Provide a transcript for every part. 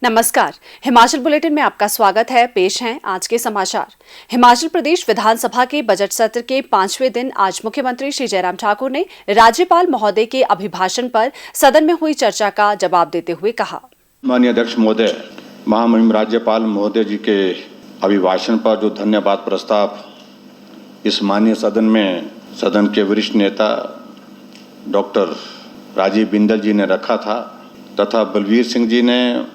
नमस्कार, हिमाचल बुलेटिन में आपका स्वागत है। पेश हैं आज के समाचार। हिमाचल प्रदेश विधानसभा के बजट सत्र के 5वें दिन आज मुख्यमंत्री श्री जयराम ठाकुर ने राज्यपाल महोदय के अभिभाषण पर सदन में हुई चर्चा का जवाब देते हुए कहा। माननीय अध्यक्ष महोदय, महामहिम राज्यपाल महोदय जी के अभिभाषण पर जो धन्यवाद प्रस्ताव इस माननीय सदन में सदन के वरिष्ठ नेता डॉक्टर राजीव बिंदल जी ने रखा था तथा बलवीर सिंह जी ने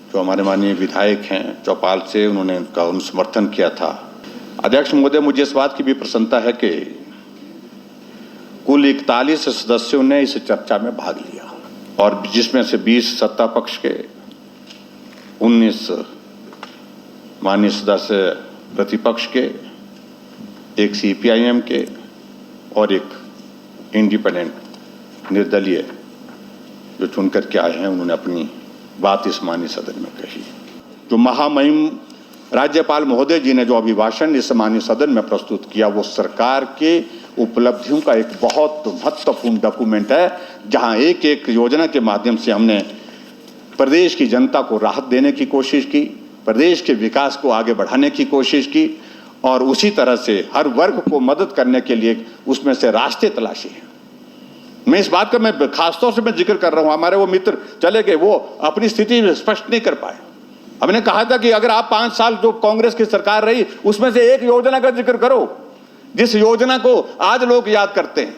जो हमारे माननीय विधायक हैं चौपाल से, उन्होंने उनका समर्थन किया था। अध्यक्ष महोदय, मुझे इस बात की भी प्रसन्नता है कि कुल 41 सदस्यों ने इस चर्चा में भाग लिया और जिसमें से 20 सत्ता पक्ष के, 19 माननीय सदस्य प्रतिपक्ष के, एक CPIM के और एक इंडिपेंडेंट निर्दलीय जो चुनकर के आए हैं, उन्होंने अपनी बात इस माननीय सदन में कही। जो महामहिम राज्यपाल महोदय जी ने जो अभिभाषण इस माननीय सदन में प्रस्तुत किया, वो सरकार के उपलब्धियों का एक बहुत महत्वपूर्ण डॉक्यूमेंट है, जहां एक एक योजना के माध्यम से हमने प्रदेश की जनता को राहत देने की कोशिश की, प्रदेश के विकास को आगे बढ़ाने की कोशिश की और उसी तरह से हर वर्ग को मदद करने के लिए उसमें से रास्ते तलाशे हैं। मैं इस बात का मैं खासतौर से मैं जिक्र कर रहा हूं, हमारे वो मित्र चले गए, वो अपनी स्थिति स्पष्ट नहीं कर पाए। हमने कहा था कि अगर आप 5 साल जो कांग्रेस की सरकार रही उसमें से एक योजना का जिक्र करो, जिस योजना को आज लोग याद करते हैं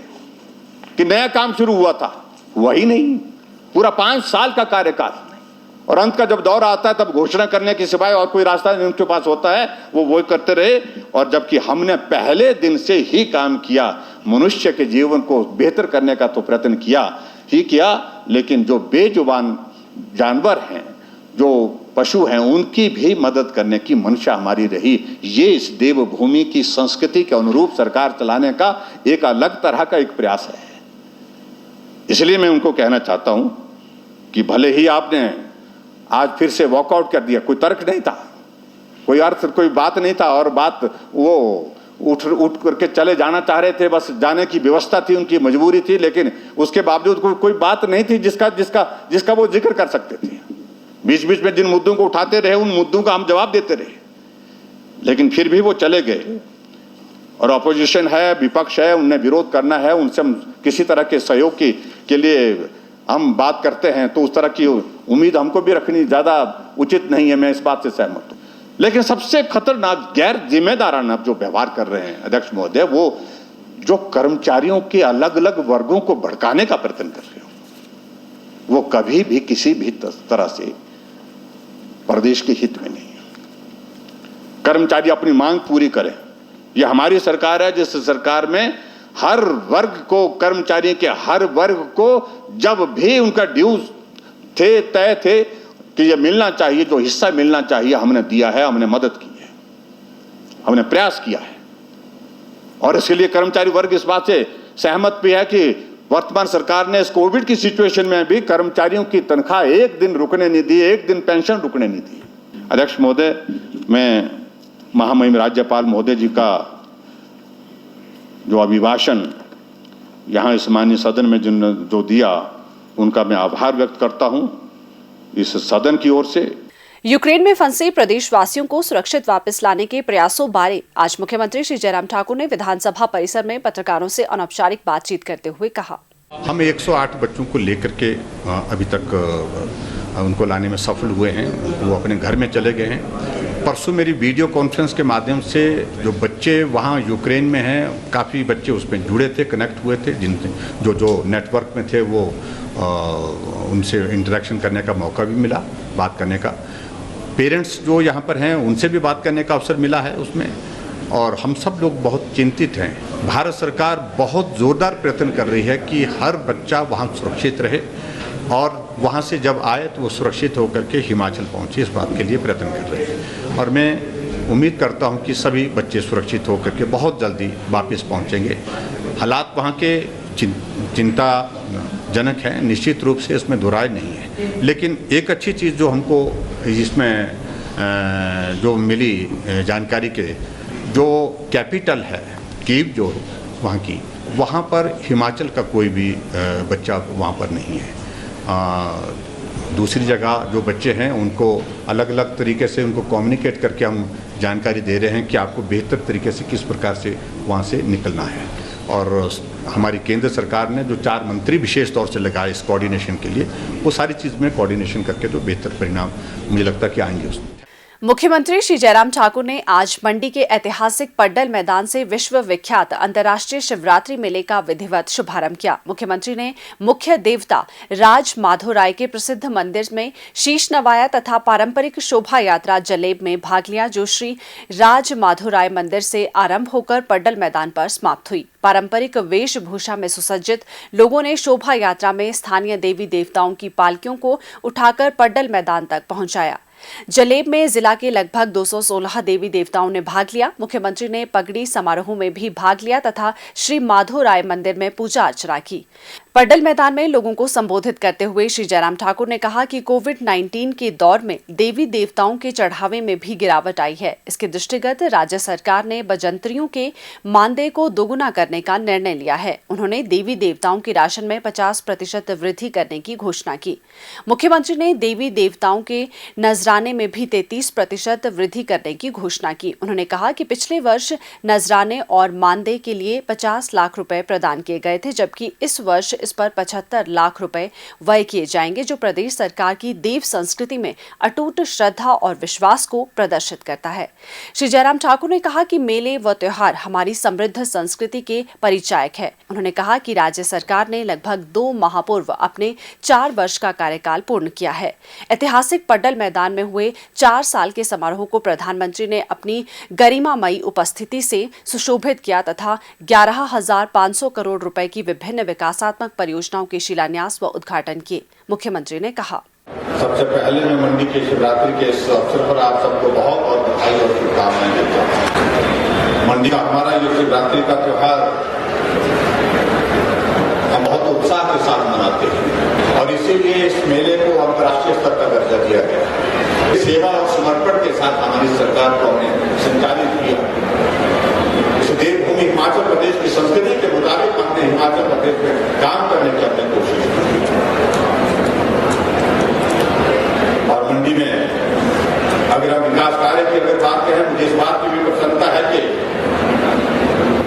कि नया काम शुरू हुआ था, वही नहीं, पूरा 5 साल का कार्यकाल और अंत का जब दौर आता है तब घोषणा करने के सिवाय और कोई रास्ता नहीं उनके पास होता है, वो करते रहे। और जबकि हमने पहले दिन से ही काम किया, मनुष्य के जीवन को बेहतर करने का तो प्रयत्न किया, लेकिन जो बेजुबान जानवर हैं, जो पशु हैं, उनकी भी मदद करने की मंशा हमारी रही। ये इस देवभूमि की संस्कृति के अनुरूप सरकार चलाने का एक अलग तरह का एक प्रयास है। इसलिए मैं उनको कहना चाहता हूं कि भले ही आपने आज फिर से वॉकआउट कर दिया, कोई तर्क नहीं था, कोई अर्थ, कोई बात नहीं था और बात वो उठ करके चले जाना चाह रहे थे, बस जाने की व्यवस्था थी, उनकी मजबूरी थी, लेकिन उसके बावजूद कोई बात नहीं थी जिसका वो जिक्र कर सकते थे। बीच बीच में जिन मुद्दों को उठाते रहे उन मुद्दों का हम जवाब देते रहे, लेकिन फिर भी वो चले गए। और अपोजिशन है, विपक्ष है, उन्हें विरोध करना है, उनसे हम किसी तरह के सहयोग के लिए हम बात करते हैं, तो उस तरह की उम्मीद हमको भी रखनी ज्यादा उचित नहीं है। मैं इस बात से सहमत हूं, लेकिन सबसे खतरनाक गैर जिम्मेदाराना जो व्यवहार कर रहे हैं अध्यक्ष महोदय, वो जो कर्मचारियों के अलग अलग वर्गों को भड़काने का प्रयत्न कर रहे हो, वो कभी भी किसी भी तरह से प्रदेश के हित में नहीं है। कर्मचारी अपनी मांग पूरी करें। यह हमारी सरकार है जिस सरकार में हर वर्ग को, कर्मचारी के हर वर्ग को जब भी उनका ड्यूज तय थे कि ये मिलना चाहिए, जो हिस्सा मिलना चाहिए, हमने दिया है, हमने मदद की है, हमने प्रयास किया है। और इसके लिए कर्मचारी वर्ग इस बात से सहमत भी है कि वर्तमान सरकार ने इस कोविड की सिचुएशन में भी कर्मचारियों की तनख्वाह एक दिन रुकने नहीं दी, एक दिन पेंशन रुकने नहीं दी। अध्यक्ष महोदय, मैं महामहिम राज्यपाल महोदय जी का जो अभिभाषण यहाँ इस माननीय सदन में जो दिया, उनका मैं आभार व्यक्त करता हूँ इस सदन की ओर से। यूक्रेन में फंसे प्रदेशवासियों को सुरक्षित वापस लाने के प्रयासों बारे आज मुख्यमंत्री श्री जयराम ठाकुर ने विधानसभा परिसर में पत्रकारों से अनौपचारिक बातचीत करते हुए कहा। हम 108 बच्चों को लेकर के अभी तक उनको लाने में सफल हुए हैं, वो अपने घर में चले गए हैं। परसों मेरी वीडियो कॉन्फ्रेंस के माध्यम से जो बच्चे वहाँ यूक्रेन में हैं, काफ़ी बच्चे उसमें जुड़े थे, कनेक्ट हुए थे, जिनसे जो नेटवर्क में थे वो उनसे इंटरेक्शन करने का मौका भी मिला, बात करने का। पेरेंट्स जो यहाँ पर हैं उनसे भी बात करने का अवसर मिला है उसमें, और हम सब लोग बहुत चिंतित हैं। भारत सरकार बहुत ज़ोरदार प्रयत्न कर रही है कि हर बच्चा वहाँ सुरक्षित रहे और वहाँ से जब आए तो वो सुरक्षित होकर के हिमाचल पहुँचे, इस बात के लिए प्रयत्न कर रहे हैं। और मैं उम्मीद करता हूँ कि सभी बच्चे सुरक्षित होकर के बहुत जल्दी वापस पहुँचेंगे। हालात वहाँ के चिंताजनक हैं, निश्चित रूप से इसमें दो राय नहीं है, लेकिन एक अच्छी चीज़ जो हमको इसमें जो मिली जानकारी के, जो कैपिटल है कीव जो वहाँ की, वहाँ पर हिमाचल का कोई भी बच्चा वहाँ पर नहीं है। दूसरी जगह जो बच्चे हैं उनको अलग अलग तरीके से उनको कम्युनिकेट करके हम जानकारी दे रहे हैं कि आपको बेहतर तरीके से किस प्रकार से वहाँ से निकलना है। और हमारी केंद्र सरकार ने जो 4 मंत्री विशेष तौर से लगाए इस कोऑर्डिनेशन के लिए, वो सारी चीज़ में कोऑर्डिनेशन करके जो बेहतर परिणाम मुझे लगता है कि आएंगे उसमें। मुख्यमंत्री श्री जयराम ठाकुर ने आज मंडी के ऐतिहासिक पड्डल मैदान से विश्व विख्यात अंतर्राष्ट्रीय शिवरात्रि मेले का विधिवत शुभारंभ किया। मुख्यमंत्री ने मुख्य देवता राज माधोराय के प्रसिद्ध मंदिर में शीश नवाया तथा पारंपरिक शोभा यात्रा जलेब में भाग लिया, जो श्री राज माधोराय मंदिर से आरंभ होकर पड्डल मैदान पर समाप्त हुई। पारंपरिक वेशभूषा में सुसज्जित लोगों ने शोभा यात्रा में स्थानीय देवी देवताओं की पालकियों को उठाकर पड्डल मैदान तक पहुंचाया। जलेब में जिला के लगभग 216 देवी देवताओं ने भाग लिया। मुख्यमंत्री ने पगड़ी समारोह में भी भाग लिया तथा श्री माधोराय मंदिर में पूजा अर्चना की। पड्डल मैदान में लोगों को संबोधित करते हुए श्री जयराम ठाकुर ने कहा कि कोविड-19 के दौर में देवी देवताओं के चढ़ावे में भी गिरावट आई है। इसके दृष्टिगत राज्य सरकार ने बजंतरियों के मानदेय को दोगुना करने का निर्णय लिया है। उन्होंने देवी देवताओं के राशन में 50% वृद्धि करने की घोषणा की। मुख्यमंत्री ने देवी देवताओं के नजराने में भी 33% वृद्धि करने की घोषणा की। उन्होंने कहा कि पिछले वर्ष नजराने और मानदेय के लिए 50 लाख रुपए प्रदान किए गए थे, जबकि इस वर्ष इस पर 75 लाख रुपए व्यय किए जाएंगे, जो प्रदेश सरकार की देव संस्कृति में अटूट श्रद्धा और विश्वास को प्रदर्शित करता है। श्री जयराम ठाकुर ने कहा कि मेले व त्योहार हमारी समृद्ध संस्कृति के परिचायक है। उन्होंने कहा कि राज्य सरकार ने लगभग 2 माह पूर्व अपने 4 वर्ष का कार्यकाल पूर्ण किया है। ऐतिहासिक पड्डल मैदान में हुए 4 साल के समारोह को प्रधानमंत्री ने अपनी गरिमामयी उपस्थिति से सुशोभित किया तथा 11,500 करोड़ रुपए की विभिन्न विकासात्मक परियोजनाओं के शिलान्यास व उद्घाटन किए। मुख्यमंत्री ने कहा, सबसे पहले मैं मंडी के शिवरात्रि के इस अवसर पर आप सबको बहुत बहुत बधाई और शुभकामनाएं देता हूँ। मंडी का हमारा ये शिवरात्रि का त्योहार हम बहुत उत्साह के साथ मनाते हैं और इसीलिए इस मेले को अंतर्राष्ट्रीय स्तर का दर्जा दिया गया। सेवा और समर्पण के साथ हमारी सरकार को हमने संचालित किया। इस देवभूमि हिमाचल प्रदेश की संस्कृति के मुताबिक हमने हिमाचल प्रदेश में काम करने की अपनी कोशिश की। और मंडी में अगर हम विकास कार्य की अगर बात करें, मुझे इस बात की भी प्रसन्नता है कि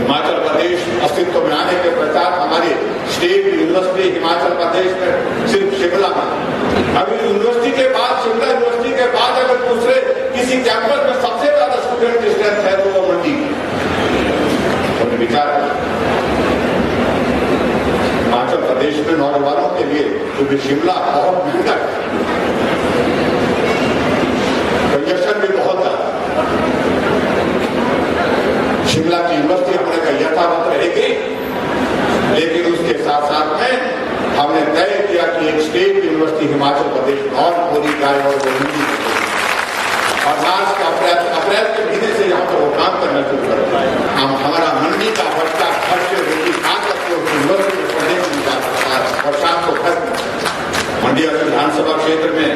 हिमाचल प्रदेश अस्तित्व में आने के पश्चात हमारी स्टेट यूनिवर्सिटी हिमाचल प्रदेश में सिर्फ शिमला में, अभी यूनिवर्सिटी के बाद शिमला यूनिवर्सिटी के बाद अगर दूसरे किसी कैंपस में सबसे ज्यादा स्टूडेंट की स्ट्रेंथ है तो वो मंडी हमने विचार हिमाचल प्रदेश में नौजवानों के लिए क्योंकि शिमला बहुत महंगा है, कंजेशन भी बहुत ज्यादा। शिमला की यूनिवर्सिटी हमने का यथावत रहेगी, लेकिन उसके साथ साथ में हमने तय किया कि एक state university Himachal Pradesh north पूरी जाए और वो हिंदी और मार्च का अप्रैल के महीने से यहाँ पर वो काम करना शुरू करता है। हम हमारा मंडी का बच्चा खर्च उनकी ताकत को यूनिवर्सिटी में पढ़ने की जा सकता है और शाम को खत्म। मंडी विधानसभा क्षेत्र में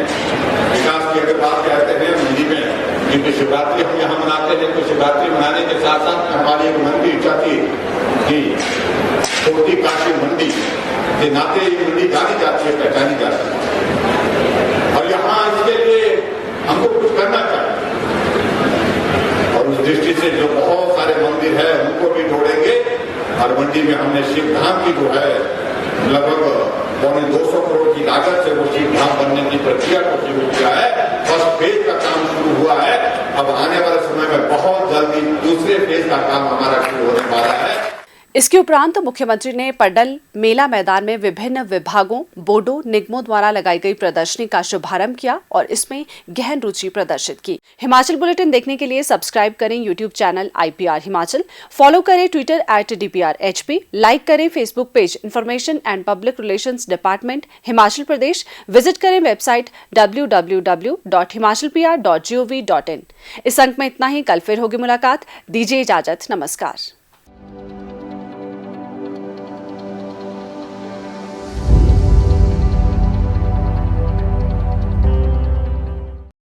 विकास की अगर बात कहते हैं, मंडी में क्योंकि शिवरात्रि हम यहाँ मनाते हैं, तो शिवरात्रि मनाने के साथ साथ हमारी एक मन की इच्छा थी कि छोटी काशी मंडी के नाते ये मंडी जानी जाती है, पहचानी जाती है और यहाँ इसके लिए हमको कुछ करना चाहिए और उस दृष्टि से जो बहुत सारे मंदिर है उनको भी जोड़ेंगे और मंडी में हमने शिव धाम की जो है लगभग 250 करोड़ की लागत से वो शिव धाम बनने की प्रक्रिया को शुरू किया है। फर्स्ट फेज का काम शुरू हुआ है, अब आने वाले समय में बहुत जल्दी दूसरे फेज का काम हमारा शुरू होने वाला है। इसके उपरांत मुख्यमंत्री ने पड्डल मेला मैदान में विभिन्न विभागों, बोर्डों, निगमों द्वारा लगाई गई प्रदर्शनी का शुभारंभ किया और इसमें गहन रुचि प्रदर्शित की। हिमाचल बुलेटिन देखने के लिए सब्सक्राइब करें YouTube channel IPR Himachal, follow करें ट्विटर @DPRHP, लाइक करें Facebook page information and public relations department Himachal Pradesh, visit करें वेबसाइट www.himachalpr.gov.in। इस अंक में इतना ही। कल फिर होगी मुलाकात। दीजिए इजाजत। नमस्कार।